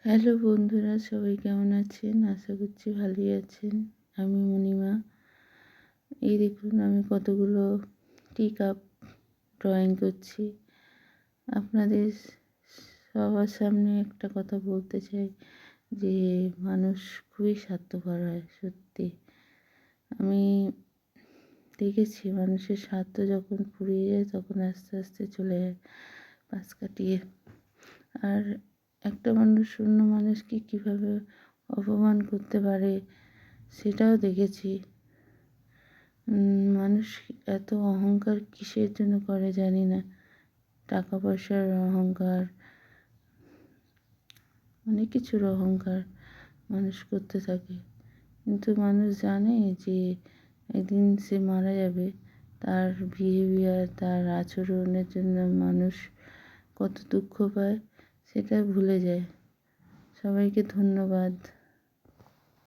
Hello বন্ধুরা, সবাই কেমন আছেন? আশা করছি ভালোই আছেন। আমি মণিমা। এই দেখুন, আমি কতগুলো টি কাপ ড্রয়িং করছি। আপনাদের সবার সামনে একটা কথা বলতে চাই যে মানুষ খুবই স্বার্থপর হয়, সত্যি। আমি দেখেছি মানুষের স্বার্থ যখন ফুরিয়ে যায় তখন আস্তে আস্তে চলে যায় পাশ কাটিয়ে। আর একটা মানুষ অন্য মানুষকে কীভাবে অপমান করতে পারে সেটাও দেখেছি। মানুষ এত অহংকার কিসের জন্য করে জানি না। টাকা পয়সার অহংকার, অনেক কিছুর অহংকার মানুষ করতে থাকে, কিন্তু মানুষ জানে যে একদিন সে মারা যাবে। তার বিহেভিয়ার, তার আচরণের জন্য মানুষ কত দুঃখ পায় সেটা ভুলে যায়। সবাইকে ধন্যবাদ।